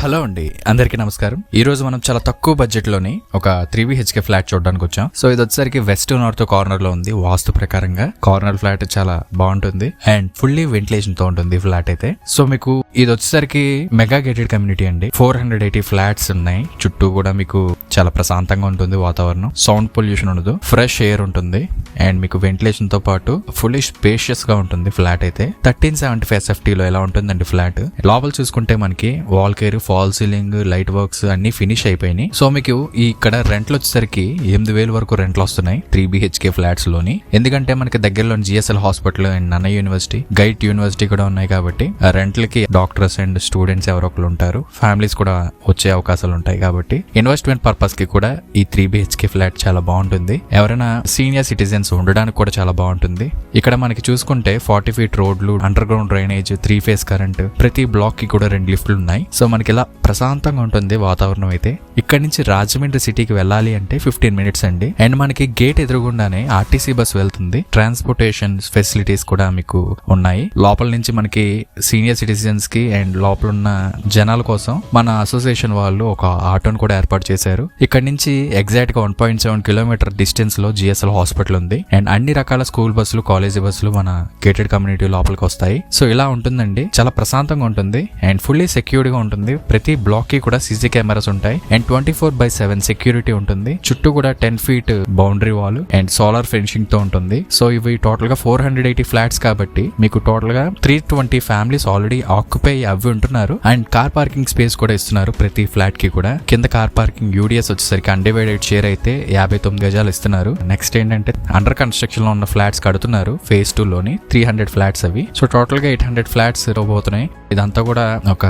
Hello అండి, అందరికీ నమస్కారం. ఈ రోజు మనం చాలా తక్కువ బడ్జెట్ లోని ఒక 3BHK ఫ్లాట్ చూడడానికి వచ్చాం. సో ఇది వచ్చేసరికి వెస్ట్ నార్త్ కార్నర్ లో ఉంది. వాస్తు ప్రకారంగా కార్నర్ ఫ్లాట్ చాలా బాగుంటుంది అండ్ ఫుల్లీ వెంటిలేషన్ తో ఉంటుంది ఫ్లాట్ అయితే. సో మీకు ఇది వచ్చేసరికి మెగా గేటెడ్ కమ్యూనిటీ అండి. 480 ఫ్లాట్స్ ఉన్నాయి. చుట్టూ కూడా మీకు చాలా ప్రశాంతంగా ఉంటుంది వాతావరణం. సౌండ్ పొల్యూషన్ ఉండదు, ఫ్రెష్ ఎయిర్ ఉంటుంది అండ్ మీకు వెంటిలేషన్ తో పాటు ఫుల్లీ స్పేషియస్ గా ఉంటుంది ఫ్లాట్ అయితే. 1375 SFT లో ఎలా ఉంటుందండి ఫ్లాట్. లోపల చూసుకుంటే మనకి wall care, fall ceiling, light works అన్ని ఫినిష్ అయిపోయినాయి. సో మీకు ఇక్కడ రెంట్లు వచ్చేసరికి 8,000 వరకు రెంట్లు వస్తున్నాయి 3BHK ఫ్లాట్స్ లోని. ఎందుకంటే మనకి దగ్గరలో GSL hospital and Nannaya university, గైట్ యూనివర్సిటీ కూడా ఉన్నాయి కాబట్టి రెంట్లకి డాక్టర్స్ అండ్ స్టూడెంట్స్ ఎవరో ఒకరు ఉంటారు. ఫ్యామిలీస్ కూడా వచ్చే అవకాశాలు ఉంటాయి కాబట్టి ఇన్వెస్ట్మెంట్ పర్పస్ కి కూడా ఈ 3BHK ఫ్లాట్ చాలా బాగుంటుంది. ఎవరైనా సీనియర్ సిటిజన్స్ ఉండడానికి కూడా చాలా బాగుంటుంది. ఇక్కడ మనకి చూసుకుంటే 40 feet రోడ్లు, under ground drainage, 3 phase current, ప్రతి బ్లాక్ కి కూడా 2 లిఫ్ట్లు ఉన్నాయి. సో మనకి ఇలా ప్రశాంతంగా ఉంటుంది వాతావరణం అయితే. ఇక్కడ నుంచి రాజమండ్రి సిటీకి వెళ్ళాలి అంటే 15 minutes అండి. అండ్ మనకి గేట్ ఎదురుగుండానే RTC బస్ వెళ్తుంది. ట్రాన్స్పోర్టేషన్ ఫెసిలిటీస్ కూడా మీకు ఉన్నాయి. లోపల నుంచి మనకి సీనియర్ సిటిజన్స్ కి అండ్ లోపల ఉన్న జనాల కోసం మన అసోసియేషన్ వాళ్ళు ఒక ఆటోను కూడా ఏర్పాటు చేశారు. ఇక్కడ నుంచి ఎగ్జాక్ట్ గా 1.7 kilometer డిస్టెన్స్ లో GSL హాస్పిటల్ ఉంది అండ్ అన్ని రకాల స్కూల్ బస్సులు, కాలేజీ బస్సులు మన గేటెడ్ కమ్యూనిటీ లోపలికి వస్తాయి. సో ఇలా ఉంటుందండి, చాలా ప్రశాంతంగా ఉంటుంది అండ్ ఫుల్లీ సెక్యూర్డ్ గా ఉంటుంది. ప్రతి బ్లాక్ కి కూడా CC కెమెరాస్ ఉంటాయి అండ్ 24/7 సెక్యూరిటీ ఉంటుంది. చుట్టూ కూడా 10 feet boundary wall and solar fencing తో ఉంటుంది. సో ఇవి టోటల్ గా 480 ఫ్లాట్స్ కాబట్టి మీకు టోటల్ గా 320 ఫ్యామిలీస్ ఆల్రెడీ ఆక్యుపై అవి ఉంటున్నారు అండ్ కార్ పార్కింగ్ స్పేస్ కూడా ఇస్తున్నారు ప్రతి ఫ్లాట్ కి కూడా. కింద కార్ పార్కింగ్ UDS వచ్చేసరికి అన్డివైడెడ్ షేర్ అయితే 59 గజాలు ఇస్తున్నారు. నెక్స్ట్ ఏంటంటే అండర్ కన్స్ట్రక్షన్ లో ఉన్న ఫ్లాట్స్ కడుతున్నారు phase 2 లోని 300 ఫ్లాట్స్ అవి. సో టోటల్ గా 800 ఫ్లాట్స్ ఇవ్వబోతున్నాయి. ఇదంతా కూడా ఒక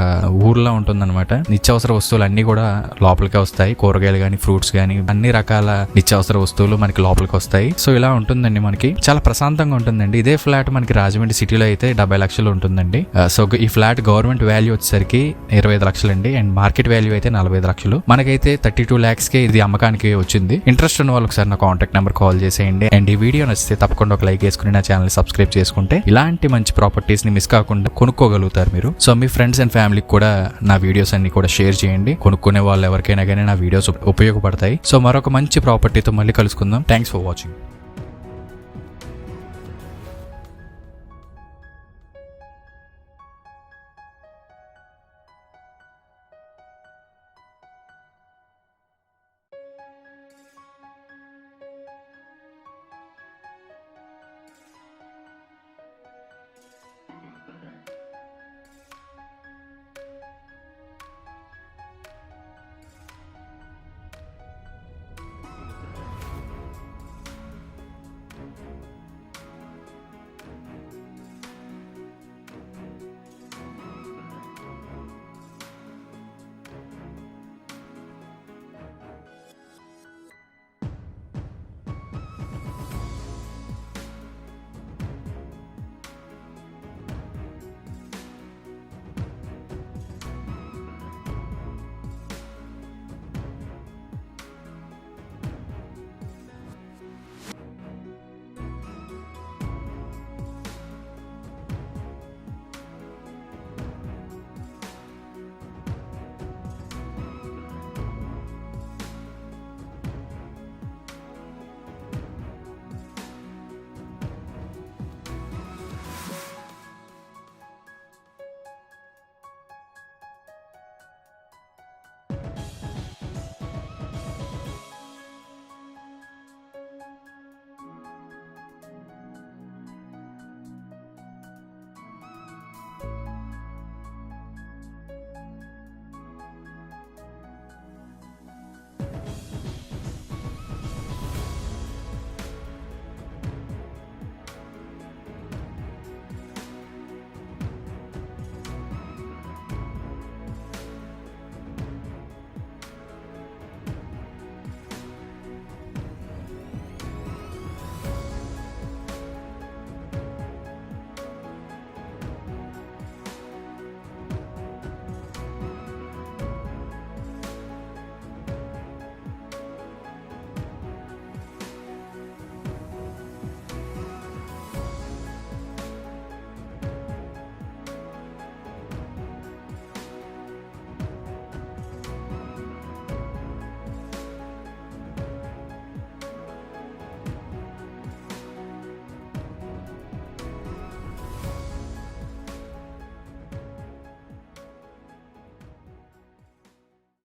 ఊర్లో ఉంటుంది అనమాట. నిత్యావసర వస్తువులు అన్ని కూడా లోపలికే వస్తాయి. కూరగాయలు గానీ, ఫ్రూట్స్ గానీ, అన్ని రకాల నిత్యావసర వస్తువులు మనకి లోపలికి వస్తాయి. సో ఇలా ఉంటుందండి, మనకి చాలా ప్రశాంతంగా ఉంటుందండి. ఇదే ఫ్లాట్ మనకి రాజమండ్రి సిటీలో అయితే 70 లక్షలు ఉంటుందండి. సో ఈ ఫ్లాట్ గవర్నమెంట్ వాల్యూ వచ్చేసరికి 25 లక్షలు అండి అండ్ మార్కెట్ వాల్యూ అయితే 45 లక్షలు. మనకైతే 32 lakhs కే ఇది అమ్మకానికి వచ్చింది. ఇంట్రెస్ట్ ఉన్న వాళ్ళు ఒకసారి నా కాంటాక్ట్ నెంబర్ కాల్ చేసేయండి. అండ్ ఈ వీడియో నచ్చితే తప్పకుండా ఒక లైక్ వేసుకుని నా ఛానల్ సబ్స్క్రైబ్ చేసుకుంటే ఇలాంటి మంచి ప్రాపర్టీస్ ని మిస్ కాకుండా కొనుక్కోగలుగుతారు మీరు. సో మీ ఫ్రెండ్స్ అండ్ ఫ్యామిలీకి కూడా నా వీడియోస్ అన్ని కూడా షేర్ చేయండి. కొనుక్కునే వాళ్ళు ఎవరికైనా కానీ నా వీడియోస్ ఉపయోగపడతాయి. సో మరొక మంచి ప్రాపర్టీతో మళ్ళీ కలుసుకుందాం. Thanks for watching.